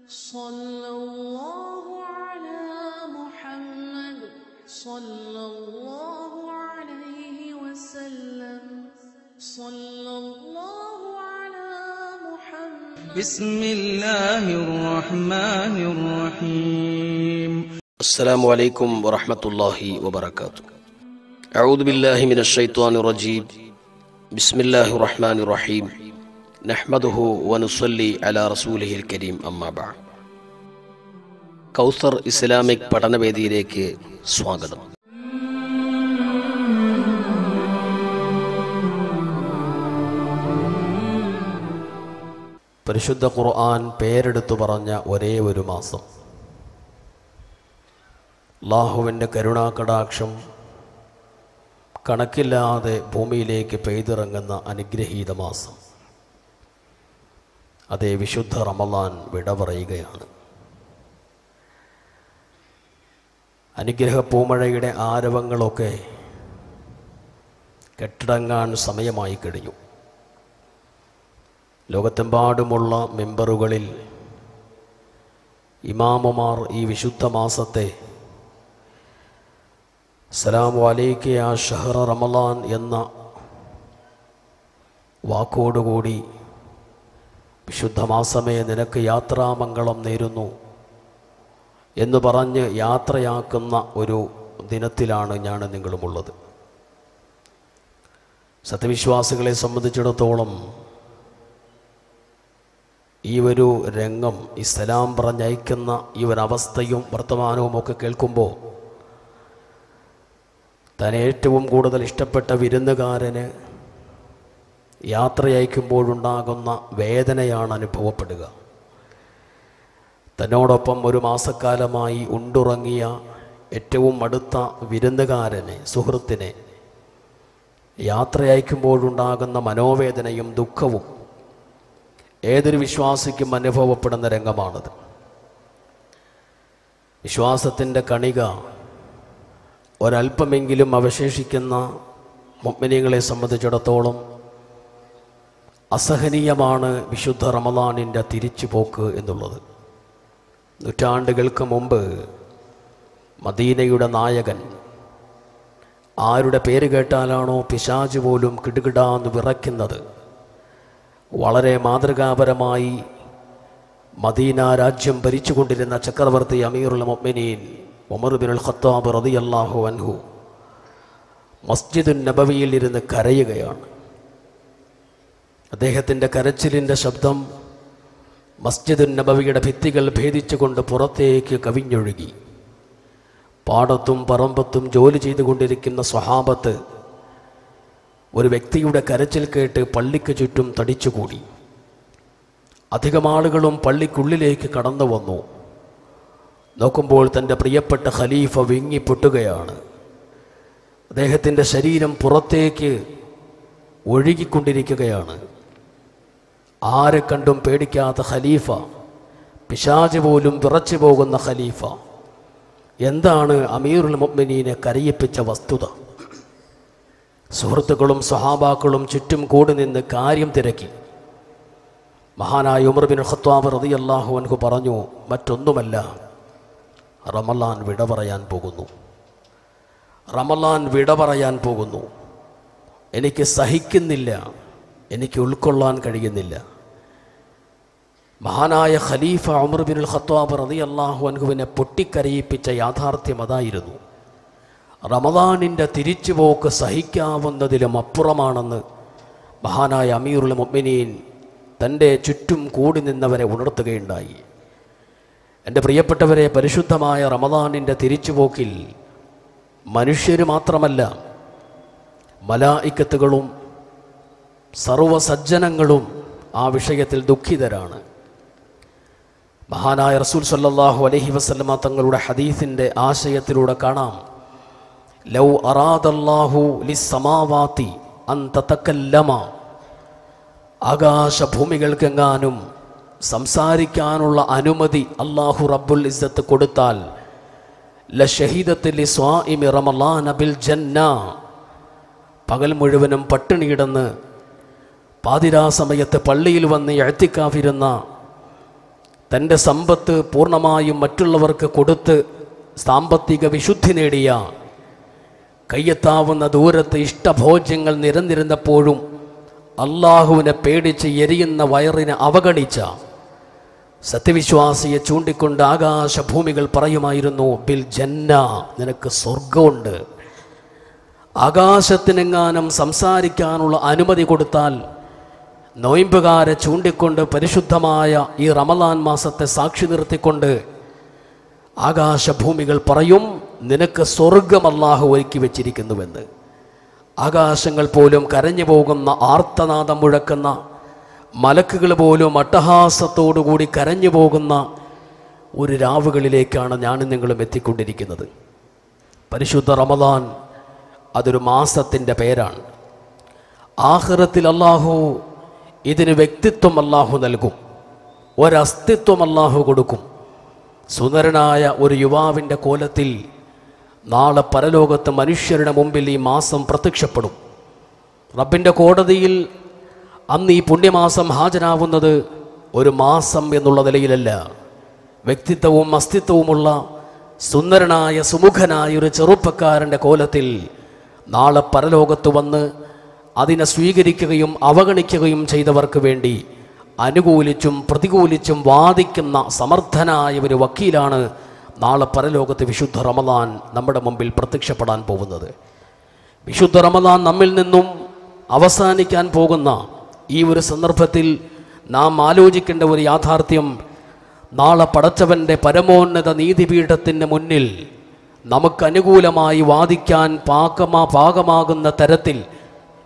صلى الله على محمد صلى الله عليه وسلم صلى الله على محمد بسم الله الرحمن الرحيم. السلام عليكم ورحمة الله وبركاته. أعوذ بالله من الشيطان الرجيم. بسم الله الرحمن الرحيم. نحمده ونصلي على رسوله الكريم. أما بعد. കൗസർ Islamic പഠനവേദിയിലേക്ക് സ്വാഗതം. പരിശുദ്ധ ഖുർആൻ പേരെടുത്തു പറഞ്ഞ ഒരേ ഒരു മാസം, അല്ലാഹുവിൻ്റെ കരുണാകടാക്ഷം കണക്കില്ലാതെ ഭൂമിയിലേക്ക് പെയ്തിറങ്ങുന്ന അനുഗ്രഹീത മാസം, അതേ വിശുദ്ധ റമളാൻ വിട പറയുകയാണ്. അനുഗ്രഹ പൂമഴയുടെ ആരവങ്ങളൊക്കെ കെട്ടടങ്ങാൻ സമയമായി കഴിഞ്ഞു. ലോകത്തെമ്പാടുമുള്ള മെമ്പറുകളിൽ ഇമാമുമാർ ഈ വിശുദ്ധ മാസത്തെ സലാമു അലൈക യാ ഷഹ്റ റമളാൻ എന്ന വാക്കോടുകൂടി വിശുദ്ധ മാസമേ നിനക്ക് യാത്രാമംഗളം നേരുന്നു എന്ന് പറഞ്ഞ് യാത്രയാക്കുന്ന ഒരു ദിനത്തിലാണ് ഞാൻ നിങ്ങളുമുള്ളത്. സത്യവിശ്വാസികളെ സംബന്ധിച്ചിടത്തോളം ഈ ഒരു രംഗം, ഈ സലാം പറഞ്ഞയക്കുന്ന ഈ ഒരവസ്ഥയും വർത്തമാനവും ഒക്കെ കേൾക്കുമ്പോൾ താൻ ഏറ്റവും കൂടുതൽ ഇഷ്ടപ്പെട്ട വിരുന്നുകാരന് യാത്രയയക്കുമ്പോഴുണ്ടാകുന്ന വേദനയാണ് അനുഭവപ്പെടുക. തന്നോടൊപ്പം ഒരു മാസക്കാലമായി ഉണ്ടുറങ്ങിയ ഏറ്റവും അടുത്ത വിരുന്നുകാരനെ, സുഹൃത്തിനെ യാത്രയയക്കുമ്പോഴുണ്ടാകുന്ന മനോവേദനയും ദുഃഖവും ഏതൊരു വിശ്വാസിക്കും അനുഭവപ്പെടുന്ന രംഗമാണത്. വിശ്വാസത്തിൻ്റെ കണിക ഒരല്പമെങ്കിലും അവശേഷിക്കുന്ന മുഅ്മിനീങ്ങളെ സംബന്ധിച്ചിടത്തോളം അസഹനീയമാണ് വിശുദ്ധ റമളാനിൻ്റെ തിരിച്ചുപോക്ക് എന്നുള്ളത്. നൂറ്റാണ്ടുകൾക്ക് മുമ്പ് മദീനയുടെ നായകൻ, ആരുടെ പേര് കേട്ടാലാണോ പിശാച് പോലും കിടുകിടാന്ന് വിറയ്ക്കുന്നത്, വളരെ മാതൃകാപരമായി മദീന രാജ്യം ഭരിച്ചുകൊണ്ടിരുന്ന ചക്രവർത്തി അമീറുൽ മുഅ്മിനീൻ ഉമർ ബിനുൽ ഖത്താബ് റളിയല്ലാഹു അൻഹു മസ്ജിദുൻ നബവിയിൽ ഇരുന്ന് കരയുകയാണ്. അദ്ദേഹത്തിൻ്റെ കരച്ചിലിൻ്റെ ശബ്ദം മസ്ജിദുൻ നബവിയുടെ ഭിത്തികൾ ഭേദിച്ചുകൊണ്ട് പുറത്തേക്ക് കവിഞ്ഞൊഴുകി. പാടത്തും പറമ്പത്തും ജോലി ചെയ്തുകൊണ്ടിരിക്കുന്ന സ്വഹാബത്ത് ഒരു വ്യക്തിയുടെ കരച്ചിൽ കേട്ട് പള്ളിക്ക് ചുറ്റും തടിച്ചുകൂടി. അധികം ആളുകളും പള്ളിക്കുള്ളിലേക്ക് കടന്നു വന്നു. നോക്കുമ്പോൾ തൻ്റെ പ്രിയപ്പെട്ട ഖലീഫ വിങ്ങിപ്പൊട്ടുകയാണ്. അദ്ദേഹത്തിൻ്റെ ശരീരം പുറത്തേക്ക് ഒഴുകിക്കൊണ്ടിരിക്കുകയാണ്. ആരെ കണ്ടും പേടിക്കാത്ത ഖലീഫ, പിശാച് പോലും വിറച്ചു പോകുന്ന ഖലീഫ, എന്താണ് അമീറുൽ മുഅ്മിനീനെ കരയിപ്പിച്ച വസ്തുത? സുഹൃത്തുക്കളും സ്വഹാബാക്കളും ചുറ്റും കൂടി നിന്ന് കാര്യം തിരക്കി. മഹാനായ ഉമർ ബിൻ ഖത്താബ് റളിയല്ലാഹു അൻഹു പറഞ്ഞു, മറ്റൊന്നുമല്ല, റമളാൻ വിട പറയാൻ പോകുന്നു. റമളാൻ വിട പറയാൻ പോകുന്നു. എനിക്ക് സഹിക്കുന്നില്ല, എനിക്ക് ഉൾക്കൊള്ളാൻ കഴിയുന്നില്ല. മഹാനായ ഖലീഫ ഉമർ ബിൻ ഖത്താബ് റളിയല്ലാഹു അൻഹുവിനെ പൊട്ടിക്കരയിപ്പിച്ച യാഥാർത്ഥ്യം അതായിരുന്നു. റമളാനിൻ്റെ തിരിച്ചുപോക്ക് സഹിക്കാവുന്നതിലും അപ്പുറമാണെന്ന് മഹാനായ അമീറുൽ മുഅ്മിനീൻ തൻ്റെ ചുറ്റും കൂടി നിന്നവരെ ഉണർത്തുകയുണ്ടായി. എൻ്റെ പ്രിയപ്പെട്ടവരെ, പരിശുദ്ധമായ റമളാനിൻ്റെ തിരിച്ചുപോക്കിൽ മനുഷ്യർ മാത്രമല്ല, മലായിക്കത്തുകളും സർവ്വസജ്ജനങ്ങളും ആ വിഷയത്തിൽ ദുഃഖിതരാണ്. മഹാനായ റസൂൽ സല്ലല്ലാഹു അലൈഹി വസല്ലമ തങ്ങളുടെ ഹദീസിൻ്റെ ആശയത്തിലൂടെ കാണാം, ലൗ അറാദല്ലാഹു ലിസ്സമാവാതി അൻ തതകല്ലമ, ആകാശഭൂമികൾക്കെങ്ങാനും സംസാരിക്കാനുള്ള അനുമതി അല്ലാഹു റബ്ബുൽ ഇസ്സത്ത് കൊടുത്താൽ ലശഹീദത്ത് ലിസ്വാഇമി റമളാന ബിൽ ജന്ന, പകൽ മുഴുവനും പട്ടിണിയിടന്ന് പാതിരാ സമയത്ത് പള്ളിയിൽ വന്ന് ഇഅ്തികാഫിരുന്ന തൻ്റെ സമ്പത്ത് പൂർണ്ണമായും മറ്റുള്ളവർക്ക് കൊടുത്ത് സാമ്പത്തിക വിശുദ്ധി നേടിയ, കയ്യെത്താവുന്ന ദൂരത്ത് ഇഷ്ടഭോജ്യങ്ങൾ നിരന്നിരുന്നപ്പോഴും അള്ളാഹുവിനെ പേടിച്ച് എരിയുന്ന വയറിനെ അവഗണിച്ച സത്യവിശ്വാസിയെ ചൂണ്ടിക്കൊണ്ട് ആകാശഭൂമികൾ പറയുമായിരുന്നു, ബിൽ ജന്ന, നിനക്ക് സ്വർഗമുണ്ട്. ആകാശത്തിനെങ്ങാനും സംസാരിക്കാനുള്ള അനുമതി കൊടുത്താൽ നോയമ്പുകാരെ ചൂണ്ടിക്കൊണ്ട് പരിശുദ്ധമായ ഈ റമദാൻ മാസത്തെ സാക്ഷി നിർത്തിക്കൊണ്ട് ആകാശഭൂമികൾ പറയും, നിനക്ക് സ്വർഗം അല്ലാഹു ഒരുക്കി വെച്ചിരിക്കുന്നുവെന്ന്. ആകാശങ്ങൾ പോലും കരഞ്ഞു പോകുന്ന, ആർത്തനാദം മുഴക്കുന്ന, മലക്കുകൾ പോലും അട്ടഹാസത്തോടുകൂടി കരഞ്ഞു പോകുന്ന ഒരു രാവുകളിലേക്കാണ് ഞാനും നിങ്ങളും എത്തിക്കൊണ്ടിരിക്കുന്നത്. പരിശുദ്ധ റമദാൻ അതൊരു മാസത്തിൻ്റെ പേരാണ്. ആഖിറത്തിൽ അല്ലാഹു ഇതിന് വ്യക്തിത്വം അല്ലാഹു നൽകും, ഒരസ്തിത്വം അല്ലാഹു കൊടുക്കും. സുന്ദരനായ ഒരു യുവാവിൻ്റെ കോലത്തിൽ നാളെ പരലോകത്ത് മനുഷ്യരുടെ മുമ്പിൽ ഈ മാസം പ്രത്യക്ഷപ്പെടും. റബ്ബിൻ്റെ കോടതിയിൽ അന്ന് ഈ പുണ്യമാസം ഹാജരാവുന്നത് ഒരു മാസം എന്നുള്ള നിലയിലല്ല, വ്യക്തിത്വവും അസ്തിത്വവുമുള്ള സുന്ദരനായ സുമുഖനായ ഒരു ചെറുപ്പക്കാരൻ്റെ കോലത്തിൽ നാളെ പരലോകത്ത് വന്ന് അതിനെ സ്വീകരിക്കുകയും അവഗണിക്കുകയും ചെയ്തവർക്ക് വേണ്ടി അനുകൂലിച്ചും പ്രതികൂലിച്ചും വാദിക്കുന്ന സമർത്ഥനായ ഒരു വക്കീലാണ് നാളെ പരലോകത്ത് വിശുദ്ധ റമദാൻ നമ്മുടെ മുമ്പിൽ പ്രത്യക്ഷപ്പെടാൻ പോകുന്നത്. വിശുദ്ധ റമദാൻ നമ്മിൽ നിന്നും അവസാനിക്കാൻ പോകുന്ന ഈ ഒരു സന്ദർഭത്തിൽ നാം ആലോചിക്കേണ്ട ഒരു യാഥാർത്ഥ്യം, നാളെ പടച്ചവൻ്റെ പരമോന്നത നീതിപീഠത്തിന് മുന്നിൽ നമുക്കനുകൂലമായി വാദിക്കാൻ പാകമാകുന്ന തരത്തിൽ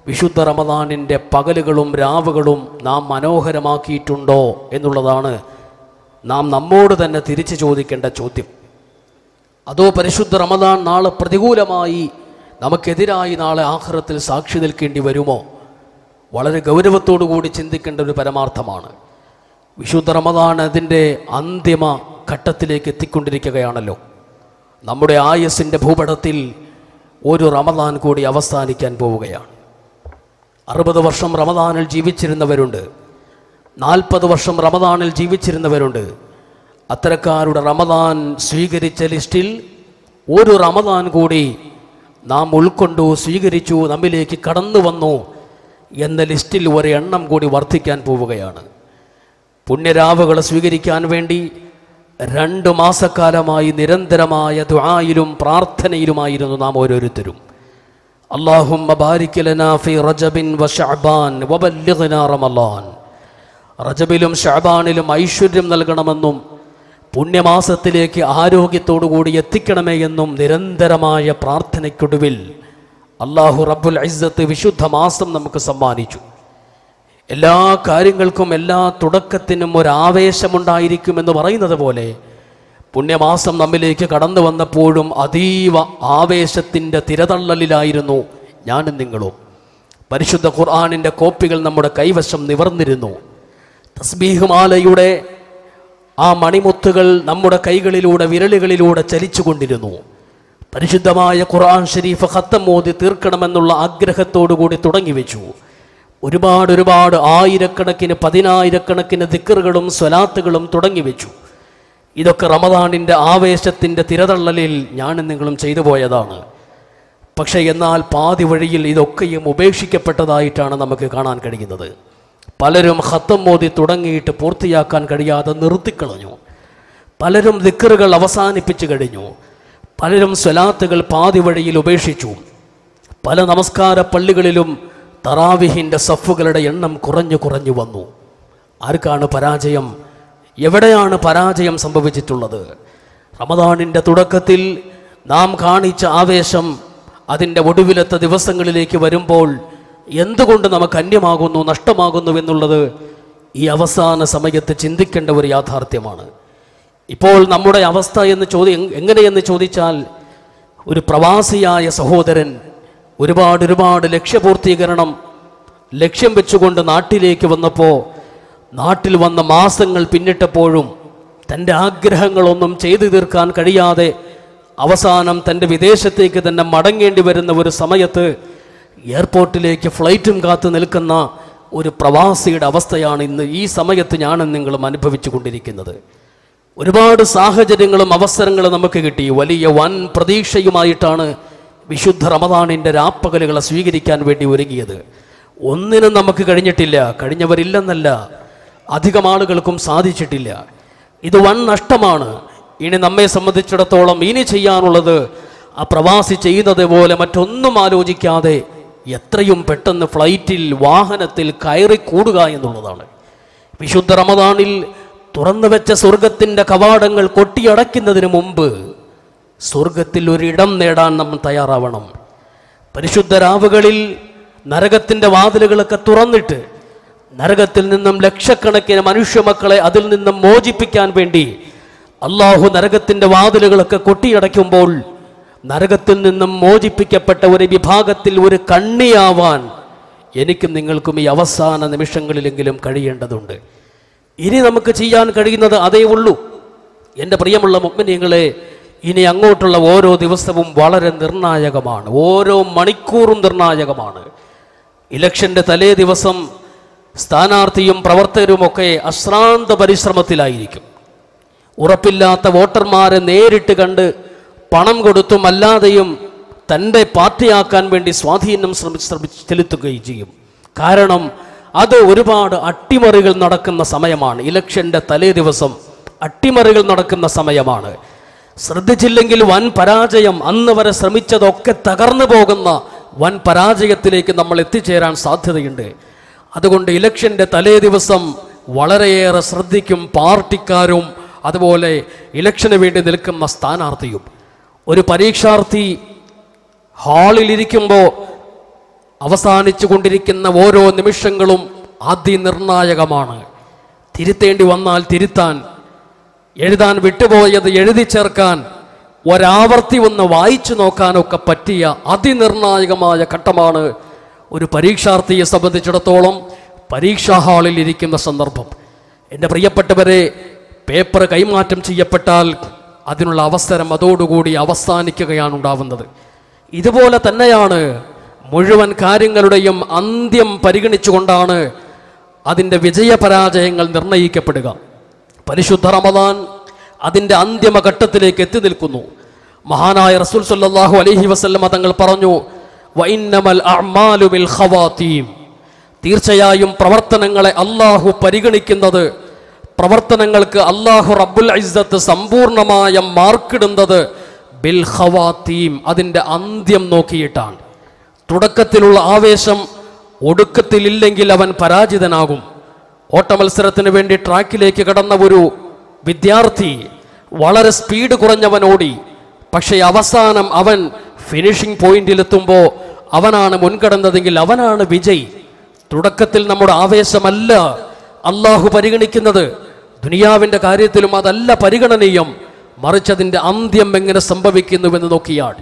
വിശുദ്ധ റമദാനിൻ്റെ പകലുകളും രാവുകളും നാം മനോഹരമാക്കിയിട്ടുണ്ടോ എന്നുള്ളതാണ് നാം നമ്മോട് തന്നെ തിരിച്ചു ചോദിക്കേണ്ട ചോദ്യം. അതോ പരിശുദ്ധ റമദാൻ നാളെ പ്രതികൂലമായി നമുക്കെതിരായി നാളെ ആഖിറത്തിൽ സാക്ഷി നിൽക്കേണ്ടി വരുമോ? വളരെ ഗൗരവത്തോടു കൂടി ചിന്തിക്കേണ്ട ഒരു പരമാർത്ഥമാണ്. വിശുദ്ധ റമദാൻ അതിൻ്റെ അന്തിമ ഘട്ടത്തിലേക്ക് എത്തിക്കൊണ്ടിരിക്കുകയാണല്ലോ. നമ്മുടെ ആയുസ്സിൻ്റെ ഭൂപടത്തിൽ ഒരു റമദാൻ കൂടി അവസാനിക്കാൻ പോവുകയാണ്. 60 വർഷം റമദാനിൽ ജീവിച്ചിരുന്നവരുണ്ട്, 40 വർഷം റമദാനിൽ ജീവിച്ചിരുന്നവരുണ്ട്. അത്തരക്കാരുടെ റമദാൻ സ്വീകരിച്ച ലിസ്റ്റിൽ ഒരു റമദാൻ കൂടി നാം ഉൾക്കൊണ്ടു, സ്വീകരിച്ചു, നമ്മിലേക്ക് കടന്നു വന്നു എന്ന ലിസ്റ്റിൽ ഒരു എണ്ണം കൂടി വർദ്ധിക്കാൻ പോവുകയാണ്. പുണ്യരാവുകൾ സ്വീകരിക്കാൻ വേണ്ടി 2 മാസക്കാലമായി നിരന്തരമായ ദുആയിലും പ്രാർത്ഥനയിലുമായിരുന്നു നാം ഓരോരുത്തരും. അല്ലാഹുമ്മ ബാരിക് ലനാ ഫീ റജബിൻ വശഅബാൻ വബല്ലിഗ്നാ റമളാൻ. റജബിലും ശഅബാനിലും ഐശ്വര്യം നൽകണമെന്നും പുണ്യമാസത്തിലേക്ക് ആരോഗ്യത്തോടുകൂടി എത്തിക്കണമേ എന്നും നിരന്തരമായ പ്രാർത്ഥനയ്ക്കൊടുവിൽ അല്ലാഹു റബ്ബുൽ ഇസ്സത്ത് വിശുദ്ധ മാസം നമുക്ക് സമ്മാനിച്ചു. എല്ലാ കാര്യങ്ങൾക്കും എല്ലാ തുടക്കത്തിനും ഒരു ആവേശമുണ്ടായിരിക്കുമെന്ന് പറയുന്നത് പോലെ പുണ്യമാസം നമ്മിലേക്ക് കടന്നു വന്നപ്പോഴും അതീവ ആവേശത്തിൻ്റെ തിരതള്ളലിലായിരുന്നു ഞാനും നിങ്ങളും. പരിശുദ്ധ ഖുർആനിൻ്റെ കോപ്പികൾ നമ്മുടെ കൈവശം നിവർന്നിരുന്നു. തസ്ബീഹ് മാലയുടെ ആ മണിമുത്തുകൾ നമ്മുടെ കൈകളിലൂടെ വിരലുകളിലൂടെ ചലിച്ചുകൊണ്ടിരുന്നു. പരിശുദ്ധമായ ഖുർആൻ ഷരീഫ് ഖത്തം ഓതി തീർക്കണമെന്നുള്ള ആഗ്രഹത്തോടു കൂടി തുടങ്ങി വെച്ചു. ഒരുപാട് ആയിരക്കണക്കിന് 10,000-കണക്കിന് ദിക്റുകളും സ്വലാത്തുകളും തുടങ്ങി വെച്ചു. ഇതൊക്കെ റമദാനിൻ്റെ ആവേശത്തിൻ്റെ തിരതള്ളലിൽ ഞാനും നിങ്ങളും ചെയ്തു പോയതാണ്. പക്ഷേ എന്നാൽ പാതി വഴിയിൽ ഇതൊക്കെയും ഉപേക്ഷിക്കപ്പെട്ടതായിട്ടാണ് നമുക്ക് കാണാൻ കഴിയുന്നത്. പലരും ഖത്തം ഓതി തുടങ്ങിയിട്ട് പൂർത്തിയാക്കാൻ കഴിയാതെ നിർത്തിക്കളഞ്ഞു. പലരും ദിക്റുകൾ അവസാനിപ്പിച്ചു കഴിഞ്ഞു. പലരും സ്വലാത്തുകൾ പാതി വഴിയിൽ ഉപേക്ഷിച്ചു. പല നമസ്കാര പള്ളികളിലും തറാവിഹിൻ്റെ സഫുകളുടെ എണ്ണം കുറഞ്ഞു വന്നു. ആർക്കാണ് പരാജയം? എവിടെയാണ് പരാജയം സംഭവിച്ചിട്ടുള്ളത്? റമദാനിൻ്റെ തുടക്കത്തിൽ നാം കാണിച്ച ആവേശം അതിൻ്റെ ഒടുവിലത്തെ ദിവസങ്ങളിലേക്ക് വരുമ്പോൾ എന്തുകൊണ്ട് നമുക്ക് അന്യമാകുന്നു, നഷ്ടമാകുന്നു എന്നുള്ളത് ഈ അവസാന സമയത്ത് ചിന്തിക്കേണ്ട ഒരു യാഥാർത്ഥ്യമാണ്. ഇപ്പോൾ നമ്മുടെ അവസ്ഥ എങ്ങനെയെന്ന് ചോദിച്ചാൽ, ഒരു പ്രവാസിയായ സഹോദരൻ ഒരുപാട് ലക്ഷ്യപൂർത്തീകരണം ലക്ഷ്യം വെച്ചുകൊണ്ട് നാട്ടിലേക്ക് വന്നപ്പോൾ, നാട്ടിൽ വന്ന മാസങ്ങൾ പിന്നിട്ടപ്പോഴും തൻ്റെ ആഗ്രഹങ്ങളൊന്നും ചെയ്തു തീർക്കാൻ കഴിയാതെ അവസാനം തൻ്റെ വിദേശത്തേക്ക് തന്നെ മടങ്ങേണ്ടി വരുന്ന ഒരു സമയത്ത് എയർപോർട്ടിലേക്ക് ഫ്ലൈറ്റും കാത്തു നിൽക്കുന്ന ഒരു പ്രവാസിയുടെ അവസ്ഥയാണ് ഇന്ന് ഈ സമയത്ത് ഞാനും നിങ്ങളും അനുഭവിച്ചു കൊണ്ടിരിക്കുന്നത്. ഒരുപാട് സാഹചര്യങ്ങളും അവസരങ്ങളും നമുക്ക് കിട്ടി. വലിയ വൻ പ്രതീക്ഷയുമായിട്ടാണ് വിശുദ്ധ റമദാനിൻ്റെ രാപ്പകലുകളെ സ്വീകരിക്കാൻ വേണ്ടി ഒരുങ്ങിയത്. ഒന്നിനും നമുക്ക് കഴിഞ്ഞിട്ടില്ല. കഴിഞ്ഞവരില്ലെന്നല്ല, അധികം ആളുകൾക്കും സാധിച്ചിട്ടില്ല. ഇത് വൻ നഷ്ടമാണ്. ഇനി നമ്മെ സംബന്ധിച്ചിടത്തോളം ഇനി ചെയ്യാനുള്ളത് ആ പ്രവാസി ചെയ്യുന്നത് പോലെ മറ്റൊന്നും ആലോചിക്കാതെ എത്രയും പെട്ടെന്ന് ഫ്ലൈറ്റിൽ വാഹനത്തിൽ കയറി കൂടുക എന്നുള്ളതാണ്. വിശുദ്ധ റമദാനിൽ തുറന്നു വെച്ച സ്വർഗത്തിൻ്റെ കവാടങ്ങൾ കൊട്ടിയടയ്ക്കുന്നതിന് മുമ്പ് സ്വർഗത്തിൽ ഒരിടം നേടാൻ നമ്മൾ തയ്യാറാവണം. പരിശുദ്ധ രാവുകളിൽ നരകത്തിൻ്റെ വാതിലുകളൊക്കെ തുറന്നിട്ട് നരകത്തിൽ നിന്നും ലക്ഷക്കണക്കിന് മനുഷ്യമക്കളെ അതിൽ നിന്നും മോചിപ്പിക്കാൻ വേണ്ടി അള്ളാഹു നരകത്തിൻ്റെ വാതിലുകളൊക്കെ കൊട്ടിയടയ്ക്കുമ്പോൾ നരകത്തിൽ നിന്നും മോചിപ്പിക്കപ്പെട്ട ഒരു വിഭാഗത്തിൽ ഒരു കണ്ണിയാവാൻ എനിക്കും നിങ്ങൾക്കും ഈ അവസാന നിമിഷങ്ങളിലെങ്കിലും കഴിയേണ്ടതുണ്ട്. ഇനി നമുക്ക് ചെയ്യാൻ കഴിയുന്നത് അതേ ഉള്ളൂ. എൻ്റെ പ്രിയമുള്ള മുഅ്മിനീങ്ങളെ, ഇനി അങ്ങോട്ടുള്ള ഓരോ ദിവസവും വളരെ നിർണായകമാണ്. ഓരോ മണിക്കൂറും നിർണായകമാണ്. ഇലക്ഷൻ്റെ തലേ ദിവസം സ്ഥാനാർത്ഥിയും പ്രവർത്തകരുമൊക്കെ അശ്രാന്ത പരിശ്രമത്തിലായിരിക്കും. ഉറപ്പില്ലാത്ത വോട്ടർമാരെ നേരിട്ട് കണ്ട് പണം കൊടുത്തും അല്ലാതെയും തൻ്റെ പാർട്ടിയാക്കാൻ വേണ്ടി സ്വാധീനം ചെലുത്തുകയും ചെയ്യും. കാരണം അത് ഒരുപാട് അട്ടിമറികൾ നടക്കുന്ന സമയമാണ്. ഇലക്ഷൻ്റെ തലേ ദിവസം അട്ടിമറികൾ നടക്കുന്ന സമയമാണ്. ശ്രദ്ധിച്ചില്ലെങ്കിൽ വൻ പരാജയം, അന്ന് വരെ ശ്രമിച്ചതൊക്കെ തകർന്നു പോകുന്ന വൻ പരാജയത്തിലേക്ക് നമ്മൾ എത്തിച്ചേരാൻ സാധ്യതയുണ്ട്. അതുകൊണ്ട് ഇലക്ഷൻ്റെ തലേ ദിവസം വളരെയേറെ ശ്രദ്ധിക്കും പാർട്ടിക്കാരും അതുപോലെ ഇലക്ഷന് വേണ്ടി നിൽക്കുന്ന സ്ഥാനാർത്ഥിയും. ഒരു പരീക്ഷാർത്ഥി ഹാളിലിരിക്കുമ്പോൾ അവസാനിച്ചു കൊണ്ടിരിക്കുന്ന ഓരോ നിമിഷങ്ങളും അതിനിർണായകമാണ്. തിരുത്തേണ്ടി വന്നാൽ തിരുത്താൻ, എഴുതാൻ വിട്ടുപോയത് എഴുതി ചേർക്കാൻ, ഒരാവർത്തി ഒന്ന് വായിച്ചു നോക്കാനൊക്കെ പറ്റിയ അതിനിർണായകമായ ഘട്ടമാണ് ഒരു പരീക്ഷാർത്ഥിയെ സംബന്ധിച്ചിടത്തോളം പരീക്ഷാ ഹാളിൽ ഇരിക്കുന്ന സന്ദർഭം. എൻ്റെ പ്രിയപ്പെട്ടവരെ, പേപ്പർ കൈമാറ്റം ചെയ്യപ്പെട്ടാൽ അതിനുള്ള അവസരം അതോടുകൂടി അവസാനിക്കുകയാണ് ഉണ്ടാവുന്നത്. ഇതുപോലെ തന്നെയാണ് മുഴുവൻ കാര്യങ്ങളുടെയും അന്ത്യം പരിഗണിച്ചുകൊണ്ടാണ് അതിൻ്റെ വിജയപരാജയങ്ങൾ നിർണയിക്കപ്പെടുക. പരിശുദ്ധ റമദാൻ അതിൻ്റെ അന്തിമഘട്ടത്തിലേക്ക് എത്തി നിൽക്കുന്നു. മഹാനായ റസൂൽ സല്ലല്ലാഹു അലൈഹി വസല്ലം തങ്ങൾ പറഞ്ഞു, വഇന്നമൽ അഅ്മാലു ബിൽ ഖവാതീം, തീർച്ചയായും പ്രവർത്തനങ്ങളെ അള്ളാഹു പരിഗണിക്കുന്നത്, പ്രവർത്തനങ്ങൾക്ക് അള്ളാഹു റബ്ബുൽ ഇസ്സത്ത് സമ്പൂർണമായ മാർക്കിടുന്നത് ബിൽ ഖവാതീം, അതിൻ്റെ അന്ത്യം നോക്കിയിട്ടാണ്. തുടക്കത്തിലുള്ള ആവേശം ഒടുക്കത്തിലില്ലെങ്കിൽ അവൻ പരാജിതനാകും. ഓട്ടമത്സരത്തിന് വേണ്ടി ട്രാക്കിലേക്ക് കടന്ന ഒരു വിദ്യാർത്ഥി വളരെ സ്പീഡ് കുറഞ്ഞവൻ ഓടി. പക്ഷേ അവസാനം അവൻ ഫിനിഷിംഗ് പോയിന്റിലെത്തുമ്പോൾ അവനാണ് മുൻകടന്നതെങ്കിൽ അവനാണ് വിജയ്. തുടക്കത്തിൽ നമ്മുടെ ആവേശമല്ല അള്ളാഹു പരിഗണിക്കുന്നത്. ദുനിയാവിൻ്റെ കാര്യത്തിലും അതല്ല പരിഗണനീയം, മറിച്ച് അതിൻ്റെ അന്ത്യം എങ്ങനെ സംഭവിക്കുന്നുവെന്ന് നോക്കിയാൽ.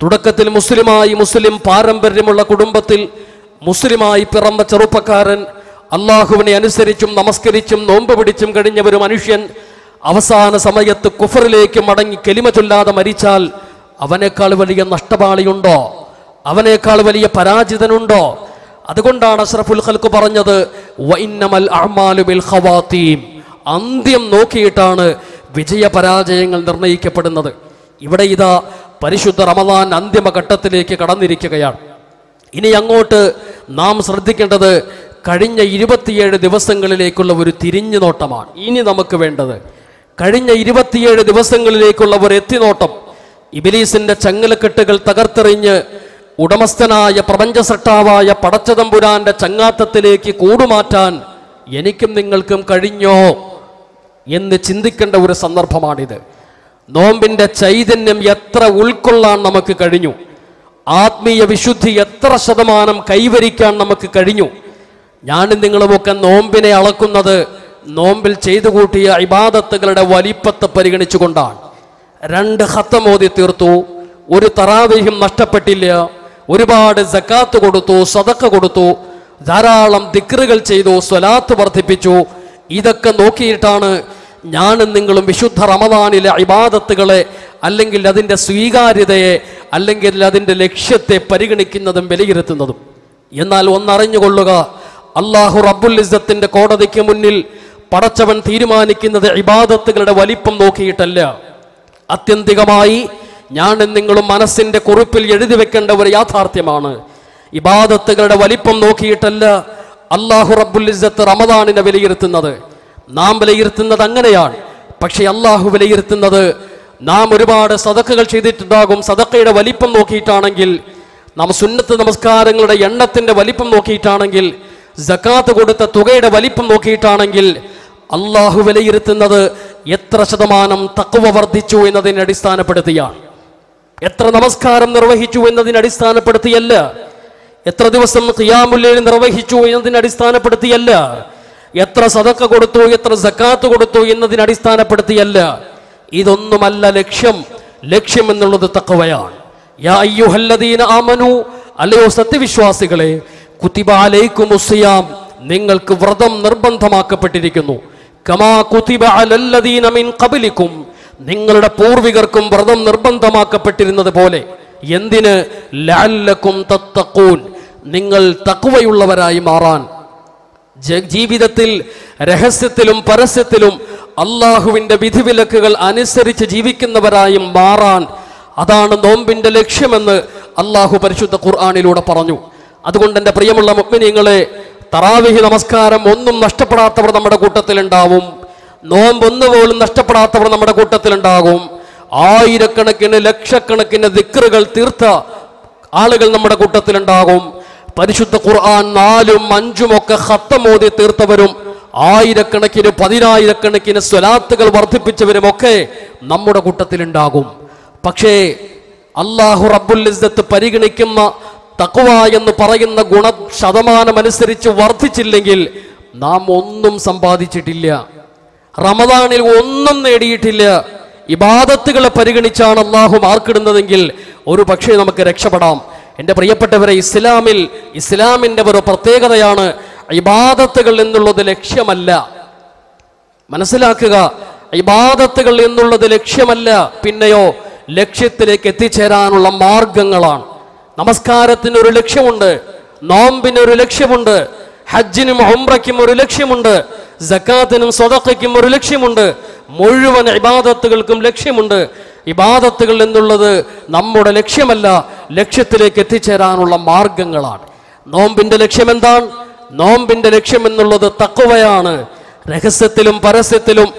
തുടക്കത്തിൽ മുസ്ലിം പാരമ്പര്യമുള്ള കുടുംബത്തിൽ മുസ്ലിമായി പിറന്ന ചെറുപ്പക്കാരൻ, അള്ളാഹുവിനെ അനുസരിച്ചും നമസ്കരിച്ചും നോമ്പ് പിടിച്ചും കഴിഞ്ഞ ഒരു മനുഷ്യൻ അവസാന സമയത്ത് കുഫറിലേക്ക് മടങ്ങി കലിമ ചൊല്ലാതെ മരിച്ചാൽ അവനേക്കാൾ വലിയ നഷ്ടപാളിയുണ്ടോ? അവനേക്കാൾ വലിയ പരാജിതനുണ്ടോ? അതുകൊണ്ടാണ് അഷ്റഫുൽ ഖൽഖ് പറഞ്ഞത്, വഇന്നമൽ അഅ്മാലു ബിൽ ഖവാതീം, അന്ത്യം നോക്കിയിട്ടാണ് വിജയപരാജയങ്ങൾ നിർണയിക്കപ്പെടുന്നത്. ഇവിടെ ഇതാ പരിശുദ്ധ റമദാൻ അന്തിമഘട്ടത്തിലേക്ക് കടന്നിരിക്കുകയാണ്. ഇനി അങ്ങോട്ട് നാം ശ്രദ്ധിക്കേണ്ടത് കഴിഞ്ഞ 27 ദിവസങ്ങളിലേക്കുള്ള ഒരു തിരിഞ്ഞു നോട്ടമാണ്. ഇനി നമുക്ക് വേണ്ടത് കഴിഞ്ഞ 27 ദിവസങ്ങളിലേക്കുള്ള ഒരു എത്തിനോട്ടം. ഇബ്ലീസിന്റെ ചങ്ങലക്കെട്ടുകൾ തകർത്തെറിഞ്ഞ് ഉടമസ്ഥനായ പ്രപഞ്ചസൃഷ്ടാവായ പടച്ചതമ്പുരാന്റെ ചങ്ങാത്തത്തിലേക്ക് കൂടുമാറ്റാൻ എനിക്കും നിങ്ങൾക്കും കഴിഞ്ഞോ എന്ന് ചിന്തിക്കേണ്ട ഒരു സന്ദർഭമാണിത്. നോമ്പിന്റെ ചൈതന്യം എത്ര ഉൾക്കൊള്ളാൻ നമുക്ക് കഴിഞ്ഞു? ആത്മീയ വിശുദ്ധി എത്ര ശതമാനം കൈവരിക്കാൻ നമുക്ക് കഴിഞ്ഞു? ഞാനും നിങ്ങളുമൊക്കെ നോമ്പിനെ അളക്കുന്നത് നോമ്പിൽ ചെയ്തു കൂട്ടിയ ഇബാദത്തുകളുടെ വലിപ്പത്തെ പരിഗണിച്ചുകൊണ്ടാണ്. 2 ഖത്തം ഓതി തീർത്തു, ഒരു തറാവീഹും നഷ്ടപ്പെട്ടില്ല, ഒരുപാട് സക്കാത്ത് കൊടുത്തു, സദഖ കൊടുത്തു, ധാരാളം ദിക്റുകൾ ചെയ്തു, സ്വലാത്ത് വർദ്ധിപ്പിച്ചു. ഇതൊക്കെ നോക്കിയിട്ടാണ് ഞാനും നിങ്ങളും വിശുദ്ധ റമദാനിലെ ഇബാദത്തുകളെ അല്ലെങ്കിൽ അതിൻ്റെ സ്വീകാര്യതയെ അല്ലെങ്കിൽ അതിൻ്റെ ലക്ഷ്യത്തെ പരിഗണിക്കുന്നതും വിലയിരുത്തുന്നതും. എന്നാൽ ഒന്നറിഞ്ഞുകൊള്ളുക, അല്ലാഹു റബ്ബുൽ ഇസ്സത്തിന്റെ കോടതിക്ക് മുന്നിൽ പടച്ചവൻ തീരുമാനിക്കുന്നത് ഇബാദത്തുകളുടെ വലിപ്പം നോക്കിയിട്ടല്ല. ആത്യന്തികമായി ഞാനും നിങ്ങളും മനസ്സിന്റെ കുറിപ്പിൽ എഴുതി വെക്കേണ്ട ഒരു യാഥാർത്ഥ്യമാണ്, ഇബാദത്തുകളുടെ വലിപ്പം നോക്കിയിട്ടല്ല അല്ലാഹു റബ്ബുൽ ഇസ്സത്ത് റമദാനിനെ വിലയിരുത്തുന്നത്. നാം വിലയിരുത്തുന്നത് അങ്ങനെയാണ്. പക്ഷെ അല്ലാഹു വിലയിരുത്തുന്നത്, നാം ഒരുപാട് സദഖകൾ ചെയ്തിട്ടുണ്ടാകും, സദഖയുടെ വലിപ്പം നോക്കിയിട്ടാണെങ്കിൽ, നാം സുന്നത്ത് നമസ്കാരങ്ങളുടെ എണ്ണത്തിന്റെ വലിപ്പം നോക്കിയിട്ടാണെങ്കിൽ, സകാത്ത് കൊടുത്ത തുകയുടെ വലിപ്പം നോക്കിയിട്ടാണെങ്കിൽ, അല്ലാഹു വിലയിരുത്തുന്നത് എത്ര ശതമാനം തഖ്വ വർദ്ധിച്ചു എന്നതിനെ അടിസ്ഥാനപ്പെടുത്തിയാണ്. എത്ര നമസ്കാരം നിർവഹിച്ചു എന്നതിനെ അടിസ്ഥാനപ്പെടുത്തിയല്ല, എത്ര ദിവസം ഖിയാമുൽ ലൈൽ നിർവഹിച്ചു എന്നതിനെ അടിസ്ഥാനപ്പെടുത്തിയല്ല, എത്ര സദഖ കൊടുത്തു, എത്ര സകാത്ത് കൊടുത്തു എന്നതിനെ അടിസ്ഥാനപ്പെടുത്തിയല്ല. ഇതൊന്നുമല്ല ലക്ഷ്യം. ലക്ഷ്യം എന്നുള്ളത് തഖ്വയാണ്. യാ അയ്യുഹല്ലദീന ആമനു, അല്ലയോ സത്യവിശ്വാസികളെ, കുതിബ അലൈക്കുമുസ് സിയാം, നിങ്ങൾക്ക് വ്രതം നിർബന്ധമാക്കപ്പെട്ടിരിക്കുന്നു. കമാ കുതിബ അലല്ലദീന മിൻ ഖബ്ലിക്കും, നിങ്ങളുടെ പൂർവികർക്കും വ്രതം നിർബന്ധമാക്കപ്പെട്ടിരുന്നത് പോലെ. എന്തിന്? ലഅല്ലക്കും തത്തഖൂൻ, നിങ്ങൾ തഖ്വയുള്ളവരായി മാറാൻ. ജീവിതത്തിൽ രഹസ്യത്തിലും പരസ്യത്തിലും അള്ളാഹുവിന്റെ വിധിവിലക്കുകൾ അനുസരിച്ച് ജീവിക്കുന്നവരായി മാറാൻ, അതാണ് നോമ്പിന്റെ ലക്ഷ്യമെന്ന് അള്ളാഹു പരിശുദ്ധ ഖുർആനിലൂടെ പറഞ്ഞു. അതുകൊണ്ട് എൻ്റെ പ്രിയമുള്ള മുഅ്മിനീങ്ങളെ, തറാവിഹി നമസ്കാരം ഒന്നും നഷ്ടപ്പെടാത്തവർ നമ്മുടെ കൂട്ടത്തിലുണ്ടാവും. നോമ്പ് ഒന്നുപോലും നഷ്ടപ്പെടാത്തവർ നമ്മുടെ കൂട്ടത്തിലുണ്ടാകും. ആയിരക്കണക്കിന് ലക്ഷക്കണക്കിന് ദിക്റുകൾ തീർത്ത ആളുകൾ നമ്മുടെ കൂട്ടത്തിലുണ്ടാകും. പരിശുദ്ധ ഖുർആൻ 4ഉം 5ഉം ഒക്കെ ഖത്തം ഓതി തീർത്തവരും ആയിരക്കണക്കിന് പതിനായിരക്കണക്കിന് സ്വലാത്തുകൾ വർദ്ധിപ്പിച്ചവരും ഒക്കെ നമ്മുടെ കൂട്ടത്തിലുണ്ടാകും. പക്ഷേ അല്ലാഹു റബ്ബുൽ ഇസ്സത്ത് പരിഗണിക്കുന്ന തഖ്വ എന്ന് പറയുന്ന ഗുണ ശതമാനം അനുസരിച്ച് വർദ്ധിച്ചില്ലെങ്കിൽ നാം ഒന്നും സമ്പാദിച്ചിട്ടില്ല, റമദാനിൽ ഒന്നും നേടിയിട്ടില്ല. ഇബാദത്തുകളെ പരിഗണിച്ചാണ് അല്ലാഹു മാർക്കിടുന്നതെങ്കിൽ ഒരു പക്ഷേ നമുക്ക് രക്ഷപ്പെടാം. എൻ്റെ പ്രിയപ്പെട്ടവരെ, ഇസ്ലാമിൻ്റെ ഒരു പ്രത്യേകതയാണ് ഇബാദത്തുകൾ എന്നുള്ളത് ലക്ഷ്യമല്ല. മനസ്സിലാക്കുക, ഇബാദത്തുകൾ എന്നുള്ളത് ലക്ഷ്യമല്ല, പിന്നെയോ ലക്ഷ്യത്തിലേക്ക് എത്തിച്ചേരാനുള്ള മാർഗങ്ങളാണ്. നമസ്കാരത്തിന് ഒരു ലക്ഷ്യമുണ്ട്, നോമ്പിന് ഒരു ലക്ഷ്യമുണ്ട്, ഹജ്ജിനും ഉംറയ്ക്കും ഒരു ലക്ഷ്യമുണ്ട്, സകാത്തിനും സ്വതഖയ്ക്കും ഒരു ലക്ഷ്യമുണ്ട്, മുഴുവൻ ഇബാദത്തുകൾക്കും ലക്ഷ്യമുണ്ട്. ഇബാദത്തുകൾ എന്നുള്ളത് നമ്മുടെ ലക്ഷ്യമല്ല, ലക്ഷ്യത്തിലേക്ക് എത്തിച്ചേരാനുള്ള മാർഗങ്ങളാണ്. നോമ്പിന്റെ ലക്ഷ്യം എന്താണ്? നോമ്പിന്റെ ലക്ഷ്യം എന്നുള്ളത് തഖ്വയാണ്. രഹസ്യത്തിലും പരസ്യത്തിലും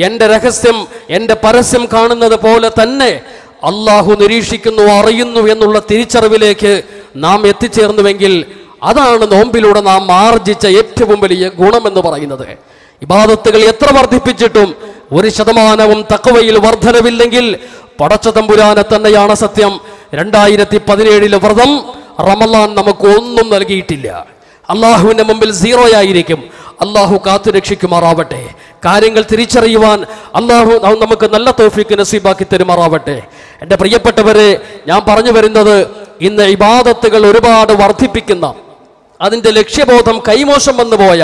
എൻ്റെ രഹസ്യം എൻ്റെ പരസ്യം കാണുന്നത് പോലെ തന്നെ അള്ളാഹു നിരീക്ഷിക്കുന്നു, അറിയുന്നു എന്നുള്ള തിരിച്ചറിവിലേക്ക് നാം എത്തിച്ചേർന്നുവെങ്കിൽ അതാണ് നോമ്പിലൂടെ നാം ആർജിച്ച ഏറ്റവും വലിയ ഗുണമെന്ന് പറയുന്നത്. ഇബാദത്തുകൾ എത്ര വർദ്ധിപ്പിച്ചിട്ടും 1% തഖ്വയിൽ വർധനവില്ലെങ്കിൽ പടച്ച തമ്പുരാനെ തന്നെയാണ് സത്യം. 2017 വ്രതം റമളാൻ നമുക്ക് ഒന്നും നൽകിയിട്ടില്ല. അള്ളാഹുവിന്റെ മുമ്പിൽ 0 ആയിരിക്കും. അള്ളാഹു കാത്തു രക്ഷിക്കുമാറാവട്ടെ. കാര്യങ്ങൾ തിരിച്ചറിയുവാൻ അള്ളാഹു നമുക്ക് നല്ല തൗഫീഖ് നസീബാക്കി തരുമാറാവട്ടെ. എൻ്റെ പ്രിയപ്പെട്ടവരെ, ഞാൻ പറഞ്ഞു വരുന്നത്, ഇന്ന് ഇബാദത്തുകൾ ഒരുപാട് വർദ്ധിപ്പിക്കുന്ന, അതിൻ്റെ ലക്ഷ്യബോധം കൈമോശം വന്നുപോയ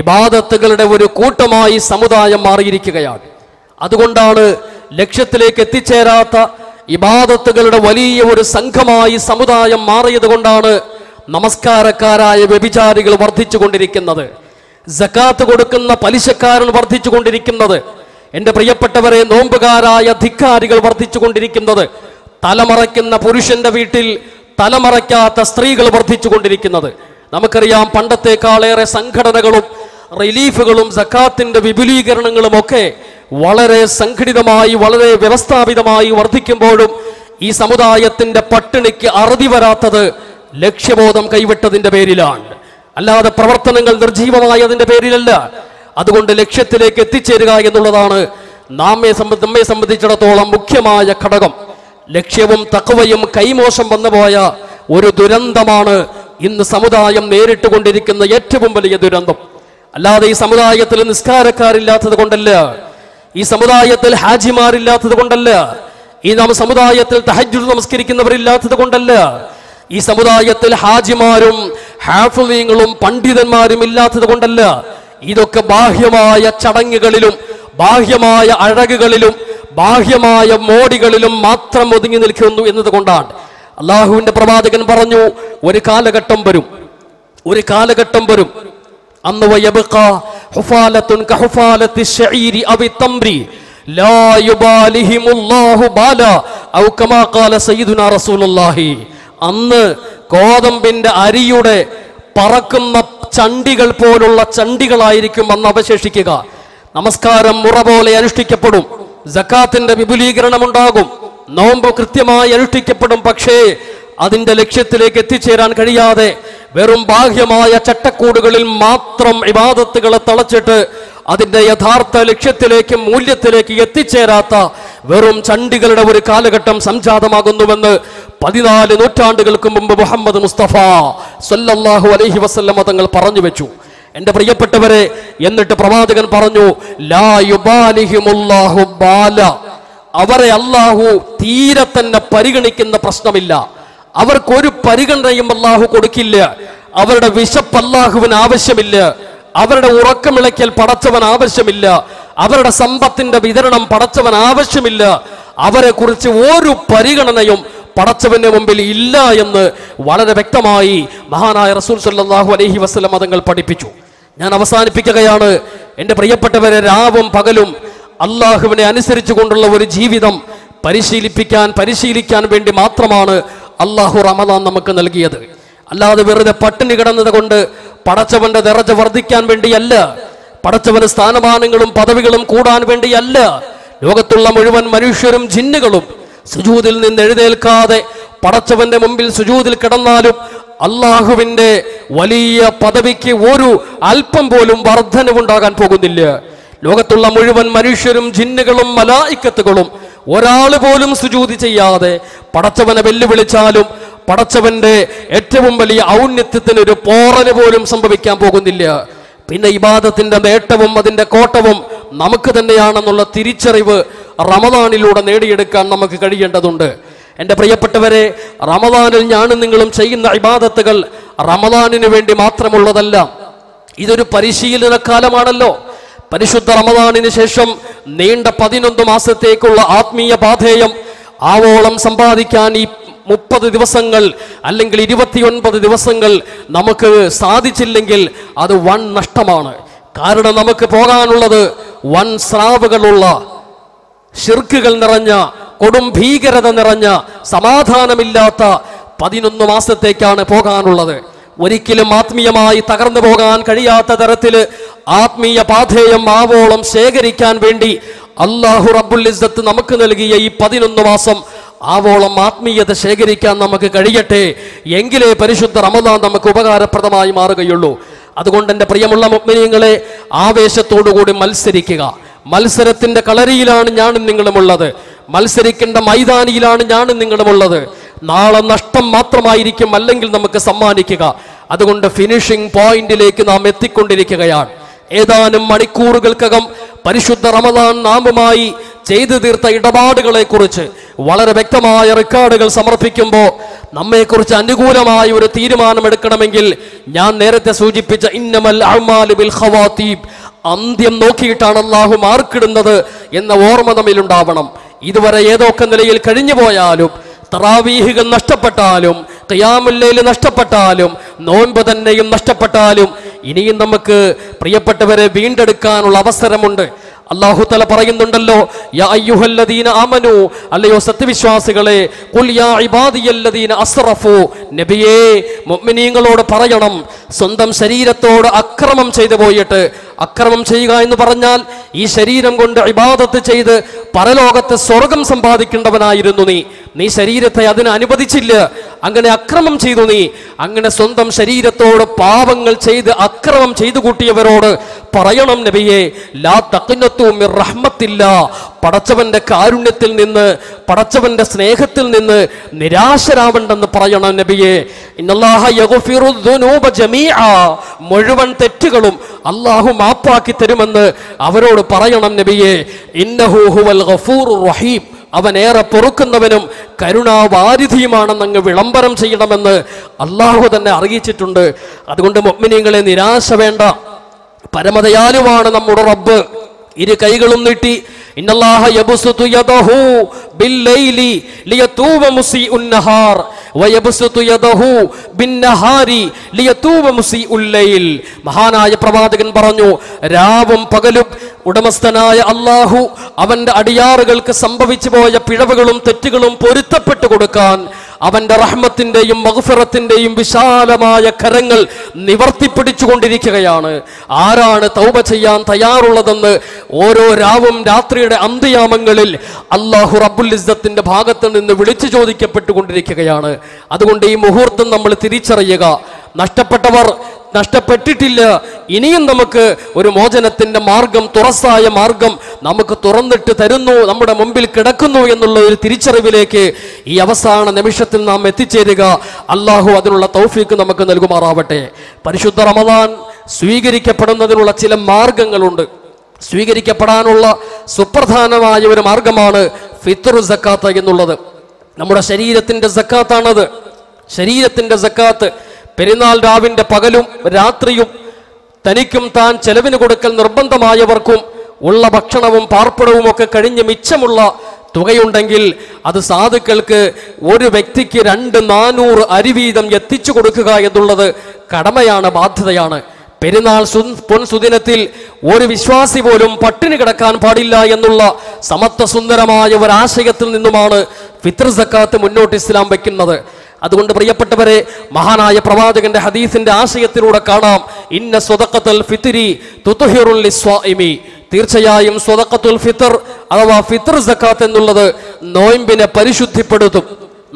ഇബാദത്തുകളുടെ ഒരു കൂട്ടമായി സമുദായം മാറിയിരിക്കുകയാണ്. അതുകൊണ്ടാണ് ലക്ഷ്യത്തിലേക്ക് എത്തിച്ചേരാത്ത ഇബാദത്തുകളുടെ വലിയ ഒരു സംഘമായി സമുദായം മാറിയത് കൊണ്ടാണ് നമസ്കാരക്കാരായ വ്യഭിചാരികൾ വർദ്ധിച്ചു കൊണ്ടിരിക്കുന്നത്, സകാത്ത് കൊടുക്കുന്ന പലിശക്കാരൻ വർദ്ധിച്ചു കൊണ്ടിരിക്കുന്നത്, എൻ്റെ പ്രിയപ്പെട്ടവരെ നോമ്പുകാരായ ധിക്കാരികൾ വർദ്ധിച്ചു കൊണ്ടിരിക്കുന്നത്, തലമറയ്ക്കുന്ന പുരുഷന്റെ വീട്ടിൽ തലമറയ്ക്കാത്ത സ്ത്രീകൾ വർദ്ധിച്ചു കൊണ്ടിരിക്കുന്നത്. നമുക്കറിയാം, പണ്ടത്തെക്കാളേറെ സംഘടനകളും റിലീഫുകളും സകാത്തിന്റെ വിപുലീകരണങ്ങളും ഒക്കെ വളരെ സംഘടിതമായി വളരെ വ്യവസ്ഥാപിതമായി വർദ്ധിക്കുമ്പോഴും ഈ സമുദായത്തിന്റെ പട്ടിണിക്ക് അറുതി വരാത്തത് ലക്ഷ്യബോധം കൈവിട്ടതിന്റെ പേരിലാണ്, അല്ലാതെ പ്രവർത്തനങ്ങൾ നിർജീവമായതിന്റെ പേരിലല്ല. അതുകൊണ്ട് ലക്ഷ്യത്തിലേക്ക് എത്തിച്ചേരുക എന്നുള്ളതാണ് നമ്മെ സംബന്ധിച്ചിടത്തോളം മുഖ്യമായ ഘടകം. ലക്ഷ്യവും തഖ്വയും കൈമോശം വന്നുപോയ ഒരു ദുരന്തമാണ് ഇന്ന് സമുദായം നേരിട്ടുകൊണ്ടിരിക്കുന്ന ഏറ്റവും വലിയ ദുരന്തം. അല്ലാതെ ഈ സമുദായത്തിൽ നിസ്കാരക്കാരില്ലാത്തത് കൊണ്ടല്ല, ഈ സമുദായത്തിൽ ഹാജിമാരില്ലാത്തത് കൊണ്ടല്ല, ഈ സമുദായത്തിൽ തഹജ്ജുദ് നമസ്കരിക്കുന്നവരില്ലാത്തത് കൊണ്ടല്ല, ഈ സമുദായത്തിൽ ഹാജിമാരും ഹാഫിളീങ്ങളും പണ്ഡിതന്മാരും ഇല്ലാത്തത് കൊണ്ടല്ല. ഇതൊക്കെ ബാഹ്യമായ ചടങ്ങുകളിലും ബാഹ്യമായ അഴകുകളിലും ബാഹ്യമായ മോടികളിലും മാത്രം ഒതുങ്ങി നിൽക്കുന്നു എന്നതുകൊണ്ടാണ്. അള്ളാഹുവിന്റെ പ്രവാചകൻ പറഞ്ഞു, ഒരു കാലഘട്ടം വരും അന്ന് വയബ്ഖാ ഹുഫാലത്തുൻ കഹുഫാലത്തി ശഈരി അവി തംരി ലാ യുബാലിഹിമുല്ലാഹു ബാല ഔ കമാ ഖാല സയ്യിദുനാ റസൂലുള്ളാഹി. അന്ന് ഗോതമ്പിന്റെ അരിയുടെ പറക്കുന്ന ചണ്ടികൾ പോലുള്ള ചണ്ടികളായിരിക്കും അന്ന് അവശേഷിക്കുക. നമസ്കാരം മുറ പോലെ അനുഷ്ഠിക്കപ്പെടും, സക്കാത്തിന്റെ വിപുലീകരണം ഉണ്ടാകും, നോമ്പ് കൃത്യമായി അനുഷ്ഠിക്കപ്പെടും. പക്ഷേ അതിന്റെ ലക്ഷ്യത്തിലേക്ക് എത്തിച്ചേരാൻ കഴിയാതെ വെറും ബാഹ്യമായ ചട്ടക്കൂടുകളിൽ മാത്രം ഇബാദത്തുകളെ തളച്ചിട്ട് അതിന്റെ യഥാർത്ഥ ലക്ഷ്യത്തിലേക്ക് മൂല്യത്തിലേക്ക് എത്തിച്ചേരാത്ത വെറും ചണ്ടികളുടെ ഒരു കാലഘട്ടം സംജാതമാകുന്നുവെന്ന് 14 നൂറ്റാണ്ടുകൾക്ക് മുമ്പ് മുഹമ്മദ് മുസ്തഫ സല്ലല്ലാഹു അലൈഹി വസല്ലം തങ്ങൾ പറഞ്ഞു വെച്ചു. എന്റെ പ്രിയപ്പെട്ടവരെ, എന്നിട്ട് പ്രവാചകൻ പറഞ്ഞു, ലാ യുബാലിഹിമുല്ലാഹു ബാല. അവരെ അല്ലാഹു തീരെ തന്നെ പരിഗണിക്കുന്ന പ്രശ്നമില്ല. അവർക്കൊരു പരിഗണനയും അല്ലാഹു കൊടുക്കില്ല. അവരുടെ വിശപ്പ് അല്ലാഹുവിന് ആവശ്യമില്ല. അവരുടെ ഉറക്കമിളയ്ക്കൽ പടച്ചവൻ ആവശ്യമില്ല. അവരുടെ സമ്പത്തിന്റെ വിതരണം പടച്ചവൻ ആവശ്യമില്ല. അവരെ കുറിച്ച് ഒരു പരിഗണനയും പടച്ചവന്റെ മുമ്പിൽ ഇല്ല എന്ന് വളരെ വ്യക്തമായി മഹാനായ റസൂൽ സല്ലല്ലാഹു അലൈഹി വസല്ലം തങ്ങൾ പഠിപ്പിച്ചു. ഞാൻ അവസാനിപ്പിക്കുകയാണ്. എൻ്റെ പ്രിയപ്പെട്ടവരെ, രാവും പകലും അള്ളാഹുവിനെ അനുസരിച്ചു കൊണ്ടുള്ള ഒരു ജീവിതം പരിശീലിക്കാൻ വേണ്ടി മാത്രമാണ് അള്ളാഹു റമദാൻ നമുക്ക് നൽകിയത്. അല്ലാതെ വെറുതെ പട്ടിണി കിടന്നത് കൊണ്ട് പടച്ചവന്റെ ദറജ വർദ്ധിക്കാൻ വേണ്ടിയല്ല, പടച്ചവന് സ്ഥാനമാനങ്ങളും പദവികളും കൂടാൻ വേണ്ടിയല്ല. ലോകത്തുള്ള മുഴുവൻ മനുഷ്യരും ജിന്നുകളും സുജൂദിൽ നിന്ന് എഴുന്നേൽക്കാതെ പടച്ചവന്റെ മുമ്പിൽ സുജൂദിൽ കിടന്നാലും അള്ളാഹുവിന്റെ വലിയ പദവിക്ക് ഒരു അല്പം പോലും വർധനവുണ്ടാകാൻ പോകുന്നില്ല. ലോകത്തുള്ള മുഴുവൻ മനുഷ്യരും ജിന്നുകളും മലായിക്കത്തുകളും ഒരാൾ പോലും സുജൂദ് ചെയ്യാതെ പടച്ചവനെ വെല്ലുവിളിച്ചാലും പടച്ചവന്റെ ഏറ്റവും വലിയ ഔന്നത്യത്തിന് ഒരു പോറല് പോലും സംഭവിക്കാൻ പോകുന്നില്ല. പിന്നെ ഇബാദത്തിന്റെ നേട്ടവും അതിന്റെ കോട്ടവും നമുക്ക് തന്നെയാണെന്നുള്ള തിരിച്ചറിവ് റമദാനിലൂടെ നേടിയെടുക്കാൻ നമുക്ക് കഴിയേണ്ടതുണ്ട്. എൻ്റെ പ്രിയപ്പെട്ടവരെ, റമദാനിൽ ഞാനും നിങ്ങളും ചെയ്യുന്ന ഇബാദത്തുകൾ റമദാനിന് വേണ്ടി മാത്രമുള്ളതല്ല. ഇതൊരു പരിശീലന കാലമാണല്ലോ. പരിശുദ്ധ റമദാനിന് ശേഷം നീണ്ട 11 മാസത്തേക്കുള്ള ആത്മീയ പാഥേയം ആവോളം സമ്പാദിക്കാൻ ഈ 30 ദിവസങ്ങൾ അല്ലെങ്കിൽ 29 ദിവസങ്ങൾ നമുക്ക് സാധിച്ചില്ലെങ്കിൽ അത് വൻ നഷ്ടമാണ്. കാരണം നമുക്ക് പോകാനുള്ളത് വൻ സ്രാവുകളുള്ള, ശിർക്കുകൾ നിറഞ്ഞ, കൊടും ഭീകരത നിറഞ്ഞ, സമാധാനമില്ലാത്ത 11 മാസത്തേക്കാണ് പോകാനുള്ളത്. ഒരിക്കലും ആത്മീയമായി തകർന്നു പോകാൻ കഴിയാത്ത തരത്തില് ആത്മീയ പാഥേയം ആവോളം ശേഖരിക്കാൻ വേണ്ടി അല്ലാഹു റബ്ബുൽ ഇസ്സത്ത് നമുക്ക് നൽകിയ ഈ 11 മാസം ആവോളം ആത്മീയത ശേഖരിക്കാൻ നമുക്ക് കഴിയട്ടെ. എങ്കിലേ പരിശുദ്ധ റമദാൻ നമുക്ക് ഉപകാരപ്രദമായി മാറുകയുള്ളൂ. അതുകൊണ്ട് എൻ്റെ പ്രിയമുള്ള മുഅ്മിനീങ്ങളെ, ആവേശത്തോടുകൂടി മത്സരിക്കുക. മത്സരത്തിന്റെ കളരിയിലാണ് ഞാനും നിങ്ങളുമുള്ളത്. മത്സരിക്കേണ്ട മൈതാനിയിലാണ് ഞാനും നിങ്ങളുമുള്ളത്. നാളെ നഷ്ടം മാത്രമായിരിക്കും അല്ലെങ്കിൽ നമുക്ക് സമ്മാനിക്കുക. അതുകൊണ്ട് ഫിനിഷിംഗ് പോയിന്റിലേക്ക് നാം എത്തിക്കൊണ്ടിരിക്കുകയാണ്. ഏതാനും മണിക്കൂറുകൾക്കകം പരിശുദ്ധ റമദാൻ നാമുമായി ചെയ്തു തീർത്ത ഇടപാടുകളെ കുറിച്ച് വളരെ വ്യക്തമായ റെക്കോർഡുകൾ സമർപ്പിക്കുമ്പോൾ നമ്മെക്കുറിച്ച് അനുകൂലമായ ഒരു തീരുമാനമെടുക്കണമെങ്കിൽ ഞാൻ നേരത്തെ സൂചിപ്പിച്ച ഇന്നമൽ അഅ്മാലു ബിൽ ഖവാതീബ്, അന്ത്യം നോക്കിയിട്ടാണ് അല്ലാഹു മാർക്കിടുന്നത് എന്ന ഓർമ്മ നമ്മിലുണ്ടാവണം. ഇതുവരെ ഏതൊക്കെ നിലയിൽ കഴിഞ്ഞു പോയാലും, തറാവീഹുകൾ നഷ്ടപ്പെട്ടാലും, ഖിയാമുൽ ലൈൽ നഷ്ടപ്പെട്ടാലും, നോൻപ് തന്നെയും നഷ്ടപ്പെട്ടാലും ഇനിയും നമുക്ക് പ്രിയപ്പെട്ടവരെ വീണ്ടെടുക്കാനുള്ള അവസരമുണ്ട്. അല്ലാഹു തആല പറയുന്നുണ്ടല്ലോ, യാ അയ്യുഹല്ലദീന ആമനു, അല്ലയോ സത്യവിശ്വാസികളെ, ഖുൽ യാ ഇബാദിയല്ലദീന അസ്റഫു, നബിയേ മുഅ്മിനീങ്ങളോട് പറയണം, സ്വന്തം ശരീരത്തോട് അക്രമം ചെയ്തു പോയിട്ട്, അക്രമം ചെയ്യുക എന്ന് പറഞ്ഞാൽ ഈ ശരീരം കൊണ്ട് ഇബാദത്ത് ചെയ്ത് പരലോകത്ത് സ്വർഗം സമ്പാദിക്കേണ്ടവനായിരുന്നു നീ ശരീരത്തെ അതിന് അനുവദിച്ചില്ല, അങ്ങനെ അക്രമം ചെയ്തു നീ. അങ്ങനെ സ്വന്തം ശരീരത്തോട് പാപങ്ങൾ ചെയ്ത് അക്രമം ചെയ്തു കൂട്ടിയവരോട് പറയണം, നബിയെ, ലാ തഖ്നതു മിർ റഹ്മത്തില്ലാ, പടച്ചവന്റെ കാരുണ്യത്തിൽ നിന്ന്, പടച്ചവന്റെ സ്നേഹത്തിൽ നിന്ന് നിരാശരാവണ്ടെന്ന് പറയണം നബിയെ. ഇന്നല്ലാഹ യഗ്ഫിറു ദുനൂബ ജമീഅ, മുഴുവൻ തെറ്റുകളും അല്ലാഹു മാപ്പാക്കി തരുമെന്ന് അവരോട് പറയണം നബിയെ. ഇന്നഹു ഹുവൽ ഗഫൂറുർ റഹീം, അവൻ ഏറെ പൊറുക്കുന്നവനും കരുണാവാരിധിയുമാണെന്ന് അങ്ങ് വിളംബരം ചെയ്യണമെന്ന് അല്ലാഹു തന്നെ അറിയിച്ചിട്ടുണ്ട്. അതുകൊണ്ട് മുഅ്മിനീങ്ങളെ, നിരാശ വേണ്ട. പരമദയാലുവാണ് നമ്മുടെ റബ്ബ്. ഇരു കൈകളും നീട്ടി ഇന്നല്ലാഹ യബ്സുതു യദഹു ബില്ലൈലി ലിയതൂബ മുസീഉൻ നഹാർ, വയബ്സുതു യദഹു ബിന്നഹാരി ലിയതൂബ മുസീഉൽ ലൈൽ. മഹാനായ പ്രവാചകൻ പറഞ്ഞു, രാവും പകലും ഉടമസ്ഥനായ അല്ലാഹു അവന്റെ അടിയാറുകൾക്ക് സംഭവിച്ചു പോയ പിഴവുകളും തെറ്റുകളും പൊരുത്തപ്പെട്ടു കൊടുക്കാൻ അവന്റെ റഹ്മത്തിന്റെയും മഗ്ഫിറത്തിന്റെയും വിശാലമായ കരങ്ങൾ നിവർത്തിപ്പിടിച്ചുകൊണ്ടിരിക്കുകയാണ്. ആരാണ് തൗബ ചെയ്യാൻ തയ്യാറുള്ളതെന്ന് ഓരോ രാവും രാത്രിയുടെ അന്ത്യയാമങ്ങളിൽ അല്ലാഹു റബ്ബുൽ ഇസ്സത്തിന്റെ ഭാഗത്ത് നിന്ന് വിളിച്ചു ചോദിക്കപ്പെട്ടുകൊണ്ടിരിക്കുകയാണ്. അതുകൊണ്ട് ഈ മുഹൂർത്തം നമ്മൾ തിരിച്ചറിയുക. നഷ്ടപ്പെട്ടവർ നഷ്ടപ്പെട്ടിട്ടില്ല. ഇനിയും നമുക്ക് ഒരു മോചനത്തിന്റെ മാർഗം, തുറസായ മാർഗം നമുക്ക് തുറന്നിട്ട് തരുന്നു, നമ്മുടെ മുമ്പിൽ കിടക്കുന്നു എന്നുള്ള ഒരു തിരിച്ചറിവിലേക്ക് ഈ അവസാന നിമിഷത്തിൽ നാം എത്തിച്ചേരുക. അള്ളാഹു അതിനുള്ള തൗഫീക്ക് നമുക്ക് നൽകുമാറാവട്ടെ. പരിശുദ്ധ റമദാൻ സ്വീകരിക്കപ്പെടുന്നതിനുള്ള ചില മാർഗങ്ങളുണ്ട്. സ്വീകരിക്കപ്പെടാനുള്ള സുപ്രധാനമായ ഒരു മാർഗമാണ് ഫിത്ർ സക്കാത്ത് എന്നുള്ളത്. നമ്മുടെ ശരീരത്തിന്റെ സക്കാത്താണത്. ശരീരത്തിന്റെ സക്കാത്ത് പെരുന്നാൾ രാവിന്റെ പകലും രാത്രിയും തനിക്കും താൻ ചെലവിന് കൊടുക്കൽ നിർബന്ധമായവർക്കും ഉള്ള ഭക്ഷണവും പാർപ്പിടവും ഒക്കെ കഴിഞ്ഞ് മിച്ചമുള്ള തുകയുണ്ടെങ്കിൽ അത് സാധുക്കൾക്ക് ഒരു വ്യക്തിക്ക് 200-400 അരി വീതം എത്തിച്ചു കൊടുക്കുക എന്നുള്ളത് കടമയാണ്, ബാധ്യതയാണ്. പെരുന്നാൾ പൊൻസുദിനത്തിൽ ഒരു വിശ്വാസി പോലും പട്ടിണി കിടക്കാൻ പാടില്ല എന്നുള്ള സമത്വസുന്ദരമായ ഒരാശയത്തിൽ നിന്നുമാണ് ഫിത്ർ സക്കാത്ത് മുന്നോട്ട് ഇസ്ലാം വയ്ക്കുന്നത്. അതുകൊണ്ട് പ്രിയപ്പെട്ടവരെ, മഹാനായ പ്രവാചകന്റെ ഹദീസിന്റെ ആശയത്തിലൂടെ കാണാം, ഇന്ന സ്വദഖത്തുൽ ഫിത്രി തുത്ഹിറുൽ ലിസ്വാഇമി. തീർച്ചയായും സ്വദഖത്തുൽ ഫിത്ർ അഥവാ ഫിത്ർ സക്കാത്ത് എന്നുള്ളത് നോയമ്പിനെ പരിശുദ്ധിപ്പെടുത്തും.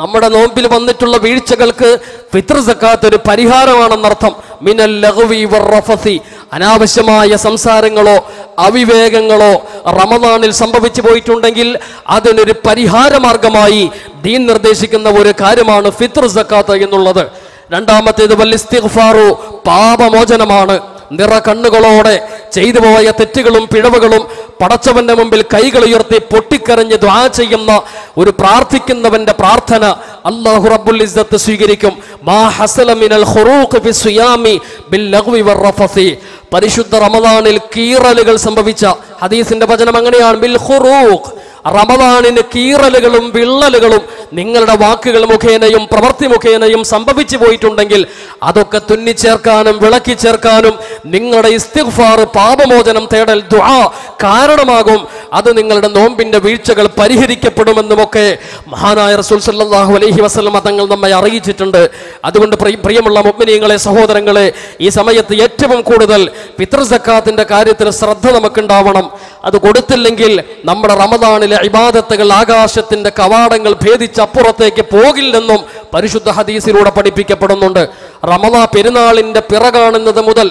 നമ്മുടെ നോമ്പിൽ വന്നിട്ടുള്ള വീഴ്ചകൾക്ക് ഫിത്ർ സക്കാത്ത് ഒരു പരിഹാരമാണെന്നർത്ഥം. മിനൽ ലഗ്വി വറഫസി, അനാവശ്യമായ സംസാരങ്ങളോ അവിവേകങ്ങളോ റമദാനിൽ സംഭവിച്ചു പോയിട്ടുണ്ടെങ്കിൽ അതിനൊരു പരിഹാര മാർഗമായി ദീൻ നിർദ്ദേശിക്കുന്ന ഒരു കാര്യമാണ് ഫിത്ർ സക്കാത്ത് എന്നുള്ളത്. രണ്ടാമത്തേത് വൽ ഇസ്തിഗ്ഫാറു, പാപമോചനമാണ്. നിറ കണ്ണുകളോടെ ചെയ്തു പോയ തെറ്റുകളും പിഴവുകളും പടച്ചവന്റെ മുമ്പിൽ കൈകൾ ഉയർത്തി പൊട്ടിക്കരഞ്ഞ് ദുആ ചെയ്യുന്ന ഒരു പ്രാർത്ഥിക്കുന്നവന്റെ പ്രാർത്ഥന അല്ലാഹു റബ്ബുൽ ഇസ്സത്ത് സ്വീകരിക്കും. മാ ഹസല മിനൽ ഖുറൂഖ് ഫി സിയാമി ബിൽ ലഗ്വി വറഫസി. പരിശുദ്ധ റമദാനിൽ കീറലുകൾ സംഭവിച്ച ഹദീസിന്റെ വചനം അങ്ങനെയാണ്, ബിൽ ഖുറൂഖ്. റമദാനിന് കീറലുകളും വിള്ളലുകളും നിങ്ങളുടെ വാക്കുകൾ മുഖേനയും പ്രവൃത്തി മുഖേനയും സംഭവിച്ചു പോയിട്ടുണ്ടെങ്കിൽ അതൊക്കെ തുന്നിച്ചേർക്കാനും വിളക്കി ചേർക്കാനും നിങ്ങളുടെ ഇസ്തിഗ്ഫാർ, പാപമോചനം തേടൽ, ദുആ കാരണമാകും. അത് നിങ്ങളുടെ നോമ്പിന്റെ വീഴ്ചകൾ പരിഹരിക്കപ്പെടുമെന്നുമൊക്കെ മഹാനായ റസൂൽ സല്ലല്ലാഹു അലൈഹി വസല്ലം തങ്ങൾ നമ്മെ അറിയിച്ചിട്ടുണ്ട്. അതുകൊണ്ട് പ്രിയമുള്ള മുഅ്മിനീങ്ങളെ, സഹോദരങ്ങളെ, ഈ സമയത്ത് ഏറ്റവും കൂടുതൽ ഫിത്ർ സക്കാത്തിന്റെ കാര്യത്തിൽ ശ്രദ്ധ നമുക്കുണ്ടാവണം. അത് കൊടുത്തില്ലെങ്കിൽ നമ്മുടെ റമദാനിലെ ഇബാദത്തുകൾ ആകാശത്തിന്റെ കവാടങ്ങൾ ഭേദിച്ചപ്പുറത്തേക്ക് പോകില്ലെന്നും പരിശുദ്ധ ഹദീസിലൂടെ പഠിപ്പിക്കപ്പെടുന്നുണ്ട്. റമദാൻ പെരുന്നാളിന്റെ പിറ കാണുന്നത് മുതൽ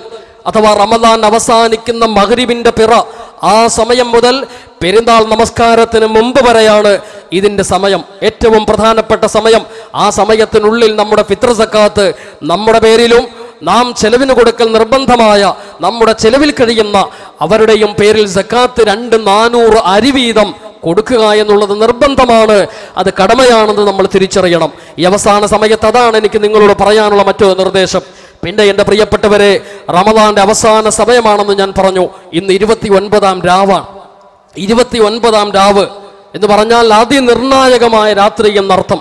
അഥവാ റമദാൻ അവസാനിക്കുന്ന മഗ്രിബിന്റെ പിറ, ആ സമയം മുതൽ പെരുന്നാൾ നമസ്കാരത്തിന് മുമ്പ് വരെയാണ് ഇതിന്റെ സമയം, ഏറ്റവും പ്രധാനപ്പെട്ട സമയം. ആ സമയത്തിനുള്ളിൽ നമ്മുടെ ഫിത്ർ സക്കാത്ത് നമ്മുടെ പേരിലും നാം ചെലവിന് കൊടുക്കൽ നിർബന്ധമായ നമ്മുടെ ചെലവിൽ കഴിയുന്ന അവരുടെയും പേരിൽ സക്കാത്ത് 200-400 അരി വീതം കൊടുക്കുക എന്നുള്ളത് നിർബന്ധമാണ്. അത് കടമയാണെന്ന് നമ്മൾ തിരിച്ചറിയണം. ഈ അവസാന സമയത്ത് അതാണ് എനിക്ക് നിങ്ങളോട് പറയാനുള്ള മറ്റൊരു നിർദ്ദേശം. പിന്നെ എൻ്റെ പ്രിയപ്പെട്ടവരെ, റമദാന്റെ അവസാന സമയമാണെന്ന് ഞാൻ പറഞ്ഞു. ഇന്ന് 29-ാം രാവാണ്. 29-ാം രാവ് എന്ന് പറഞ്ഞാൽ അതിനിർണായകമായ രാത്രി എന്നർത്ഥം.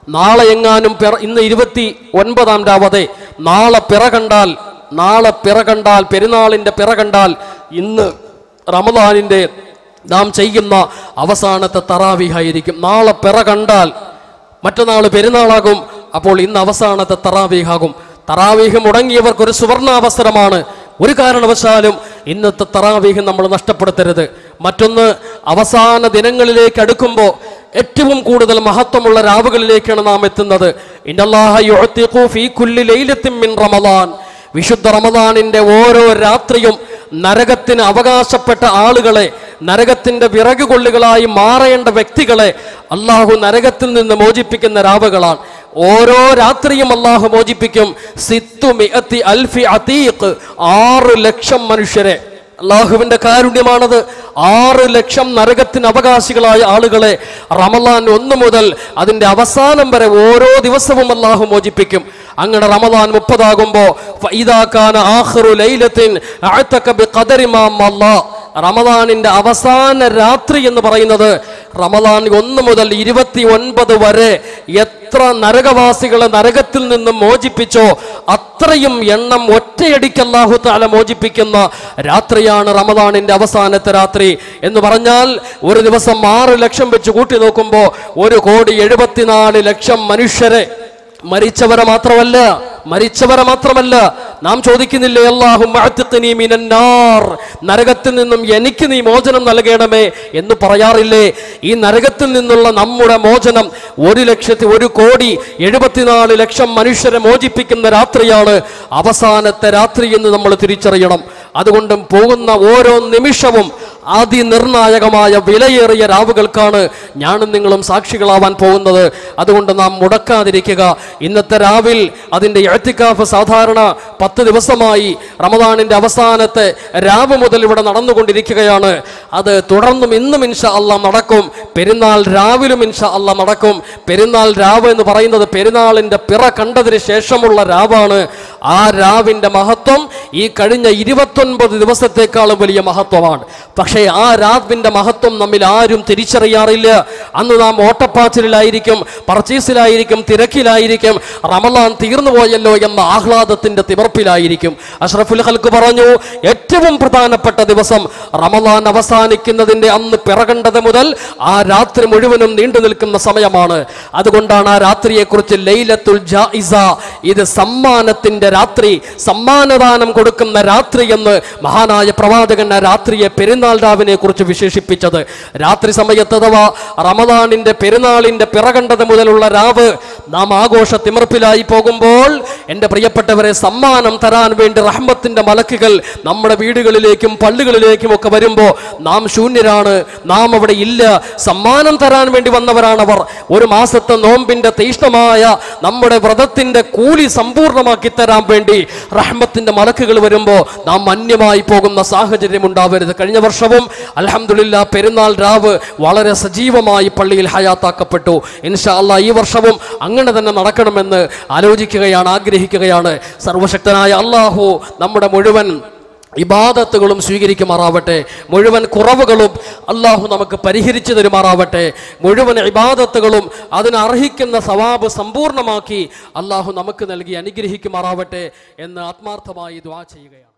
നാളെ എങ്ങാനും ഇന്ന് 29-ാം രാവ്, അതെ, നാളെ പിറ കണ്ടാൽ പെരുന്നാളിന്റെ പിറ കണ്ടാൽ ഇന്ന് റമദാനിന്റെ നാം ചെയ്യുന്ന അവസാനത്തെ തറാവീഹായിരിക്കും. നാളെ പിറ കണ്ടാൽ മറ്റന്നാൾ പെരുന്നാളാകും. അപ്പോൾ ഇന്ന് അവസാനത്തെ തറാവീഹാകും. തറാവീഹ് മുടങ്ങിയവർക്ക് ഒരു സുവർണാവസരമാണ്. ഒരു കാരണവശാലും ഇന്നത്തെ തറാവീഹ് നമ്മൾ നഷ്ടപ്പെടുത്തരുത്. മറ്റൊന്ന്, അവസാന ദിനങ്ങളിലേക്ക് അടുക്കുമ്പോൾ ഏറ്റവും കൂടുതൽ മഹത്വമുള്ള രാവുകളിലേക്കാണ് നാം എത്തുന്നത്. ഇന്നല്ലാഹ യുഅ്തിഖു ഫീ കുല്ലി ലൈലത്തിൻ മിൻ റമദാൻ. വിശുദ്ധ റമദാനിന്റെ ഓരോ രാത്രിയും നരകത്തിന് അവകാശപ്പെട്ട ആളുകളെ, നരകത്തിന്റെ വിറകുകൊള്ളുകളായി മാറേണ്ട വ്യക്തികളെ അള്ളാഹു നരകത്തിൽ നിന്ന് മോചിപ്പിക്കുന്ന രാവുകളാണ്. ഓരോ രാത്രിയും അള്ളാഹു മോചിപ്പിക്കും. 6 ലക്ഷം മനുഷ്യരെ. അള്ളാഹുവിന്റെ കാരുണ്യമാണത്. 6 ലക്ഷം നരകത്തിന് അവകാശികളായ ആളുകളെ റമദാൻ 1 മുതൽ അതിന്റെ അവസാനം വരെ ഓരോ ദിവസവും അള്ളാഹു മോചിപ്പിക്കും. അങ്ങനെ റമദാൻ 30 ആകുമ്പോ റമദാനിന്റെ അവസാന രാത്രി എന്ന് പറയുന്നത് റമദാൻ 1 മുതൽ 29 വരെ എത്ര എത്ര നരകവാസികളെ നരകത്തിൽ നിന്നും മോചിപ്പിച്ചോ അത്രയും എണ്ണം ഒറ്റയടിക്ക് അല്ലാഹു തആല മോചിപ്പിക്കുന്ന രാത്രിയാണ് റമദാനിന്റെ അവസാനത്തെ രാത്രി എന്ന് പറഞ്ഞാൽ ഒരു ദിവസം 6 ലക്ഷം വെച്ച് കൂട്ടി നോക്കുമ്പോൾ 1,74,00,000 മനുഷ്യരെ മരിച്ചവരെ മാത്രമല്ല നാം ചോദിക്കുന്നില്ലേ അല്ലാഹുമ്മ അഅ്തിഖ്നി മിനന്നാർ, നരകത്തിൽ നിന്നും എനിക്ക് നീ മോചനം നൽകണമേ എന്ന് പറയാറില്ലേ? ഈ നരകത്തിൽ നിന്നുള്ള നമ്മുടെ മോചനം 1,74,00,000 മനുഷ്യരെ മോചിപ്പിക്കുന്ന രാത്രിയാണ് അവസാനത്തെ രാത്രി എന്ന് നമ്മൾ തിരിച്ചറിയണം. അതുകൊണ്ടും പോകുന്ന ഓരോ നിമിഷവും അതിനിർണായകമായ വിലയേറിയ രാവുകൾക്കാണ് ഞാനും നിങ്ങളും സാക്ഷികളാവാൻ പോകുന്നത്. അതുകൊണ്ട് നാം മുടക്കാതിരിക്കുക. ഇന്നത്തെ രാവിൽ അതിൻ്റെ ഇഅ്തികാഫ് സാധാരണ 10 ദിവസമായി റമദാനിന്റെ അവസാനത്തെ രാവ് മുതൽ ഇവിടെ നടന്നുകൊണ്ടിരിക്കുകയാണ്. അത് തുടർന്നും ഇന്നും ഇൻഷാ അല്ലാഹ് നടക്കും. പെരുന്നാൾ രാവിലും ഇൻഷാ അല്ലാഹ് നടക്കും. പെരുന്നാൾ രാവ് എന്ന് പറയുന്നത് പെരുന്നാളിന്റെ പിറ കണ്ടതിന് ശേഷമുള്ള രാവാണ്. ആ രാവിന്റെ മഹത്വം ഈ കഴിഞ്ഞ 29 ദിവസത്തെക്കാളും വലിയ മഹത്വമാണ്. പക്ഷേ ആ രാവിന്റെ മഹത്വം നമ്മിൽ ആരും തിരിച്ചറിയാറില്ല. അന്ന് നാം ഓട്ടപ്പാച്ചിലായിരിക്കും, പർച്ചേസിലായിരിക്കും, തിരക്കിലായിരിക്കും, റമളാൻ തീർന്നുപോയല്ലോ എന്ന ആഹ്ലാദത്തിന്റെ തിമർപ്പിലായിരിക്കും. അഷ്റഫുൽ ഖൽഖ് പറഞ്ഞു, ഏറ്റവും പ്രധാനപ്പെട്ട ദിവസം റമളാൻ അവസാനിക്കുന്നതിന്റെ അന്ന് പിറകണ്ടത് മുതൽ ആ രാത്രി മുഴുവനും നീണ്ടു നിൽക്കുന്ന സമയമാണ്. അതുകൊണ്ടാണ് ആ രാത്രിയെക്കുറിച്ച് ലൈലത്തുൽ ജായിസ, ഇത് സമ്മാനത്തിന്റെ രാത്രി, സമ്മാനദാനം കൊടുക്കുന്ന രാത്രി എന്ന് മഹാനായ പ്രവാചകൻ ആ രാത്രിയെ പെരുന്നാൾ രാവിനെ കുറിച്ച് വിശേഷിപ്പിച്ചത്. രാത്രി സമയത്ത് അഥവാ റമദാനിന്റെ പെരുന്നാളിന്റെ പിറകണ്ടത് മുതലുള്ള രാവ് നാം ആഘോഷ തിമിർപ്പിലായി പോകുമ്പോൾ എൻ്റെ പ്രിയപ്പെട്ടവരെ, സമ്മാനം തരാൻ വേണ്ടി റഹ്മത്തിന്റെ മലക്കുകൾ നമ്മുടെ വീടുകളിലേക്കും പള്ളികളിലേക്കും ഒക്കെ വരുമ്പോൾ നാം ശൂന്യരാണ്, നാം അവിടെ ഇല്ല. സമ്മാനം തരാൻ വേണ്ടി വന്നവരാണവർ. ഒരു മാസത്തെ നോമ്പിന്റെ തീഷ്ണമായ നമ്മുടെ വ്രതത്തിന്റെ കൂലി സമ്പൂർണ്ണമാക്കി തരാൻ വേണ്ടി റഹ്മത്തിന്റെ മലക്കുകൾ വരുമ്പോൾ നാം അന്യമായി പോകുന്ന സാഹചര്യം ഉണ്ടാവരുത്. കഴിഞ്ഞ വർഷവും അൽഹംദുലില്ലാഹ് പെരുന്നാൾ രാവ് വളരെ സജീവമായി പള്ളിയിൽ ഹയാത്താക്കപ്പെട്ടു. ഇൻഷാ അല്ലാഹ് ഈ വർഷവും അങ്ങനെ തന്നെ നടക്കണമെന്ന് ആലോചിക്കുകയാണ്, ആഗ്രഹിക്കുകയാണ്. സർവശക്തനായ അല്ലാഹു നമ്മുടെ മുഴുവൻ ഇബാദത്തുകളും സ്വീകരിക്കുമാറാവട്ടെ. മുഴുവൻ കുറവുകളും അല്ലാഹു നമുക്ക് പരിഹരിച്ചു തരുമാറാവട്ടെ. മുഴുവൻ ഇബാദത്തുകളും അതിനർഹിക്കുന്ന സവാബ് സമ്പൂർണ്ണമാക്കി അല്ലാഹു നമുക്ക് നൽകി അനുഗ്രഹിക്കുമാറാവട്ടെ എന്ന് ആത്മാർത്ഥമായി ദുആ ചെയ്യുകയാണ്.